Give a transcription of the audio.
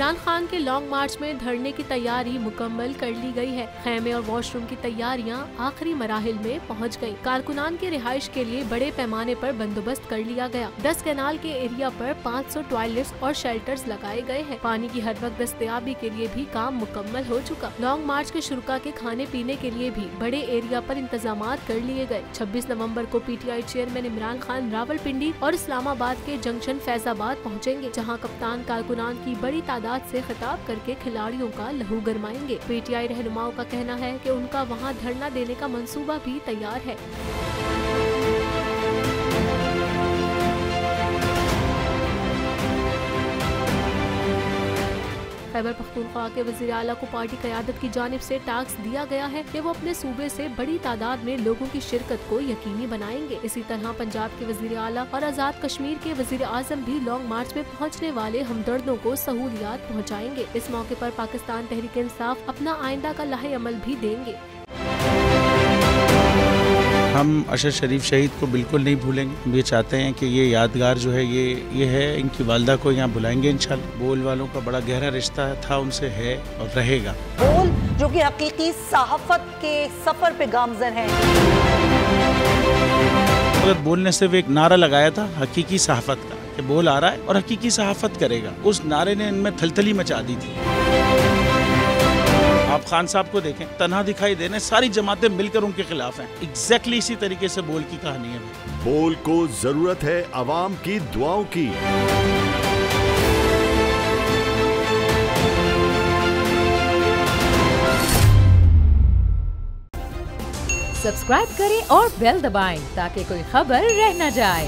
इमरान खान के लॉन्ग मार्च में धरने की तैयारी मुकम्मल कर ली गई है। खैमे और वॉशरूम की तैयारियां आखिरी मराहिल में पहुंच गयी। कारकुनान की रिहाइश के लिए बड़े पैमाने पर बंदोबस्त कर लिया गया। 10 कैनाल के एरिया पर 500 टॉयलेट्स और शेल्टर्स लगाए गए हैं। पानी की हर वक्त दस्तयाबी के लिए भी काम मुकम्मल हो चुका। लॉन्ग मार्च के शुरुका के खाने पीने के लिए भी बड़े एरिया पर इंतजामात कर लिए गए। 26 नवंबर को PTI चेयरमैन इमरान खान रावलपिंडी और इस्लामाबाद के जंक्शन फैजाबाद पहुंचेंगे, जहां कप्तान कारकुनान की बड़ी तादाद से खिताब करके खिलाड़ियों का लहू गरमाएंगे। PTI रहनुमाओं का कहना है कि उनका वहां धरना देने का मंसूबा भी तैयार है। खैबर पख्तूनख्वा के वज़ीर आला को पार्टी क़यादत की जानिब से टास्क दिया गया है कि वो अपने सूबे से बड़ी तादाद में लोगों की शिरकत को यकीनी बनाएंगे। इसी तरह पंजाब के वज़ीर आला और आज़ाद कश्मीर के वज़ीर आज़म भी लॉन्ग मार्च में पहुंचने वाले हमदर्दों को सहूलियात पहुंचाएंगे। इस मौके पर पाकिस्तान तहरीक इंसाफ अपना आइंदा का लाहे अमल भी देंगे। हम अशद शरीफ शहीद को बिल्कुल नहीं भूलेंगे। हम ये चाहते हैं कि ये यादगार जो है ये है, इनकी वालदा को यहाँ बुलाएंगे इंशाल्लाह। बोल वालों का बड़ा गहरा रिश्ता था, उनसे है और रहेगा। बोल जो कि हकीकी सहाफत के सफर पे गामजन है। बोल ने सिर्फ एक नारा लगाया था हकीकी सहाफत का, कि बोल आ रहा है और हकीकी सहाफत करेगा। उस नारे ने इनमें थलथली मचा दी थी। आप खान साहब को देखें, तन्हा दिखाई देने सारी जमातें मिलकर उनके खिलाफ हैं। एग्जैक्टली इसी तरीके से बोल की कहानी है। बोल को जरूरत है अवाम की दुआओं की। सब्सक्राइब करें और बेल दबाएं ताकि कोई खबर रह न जाए।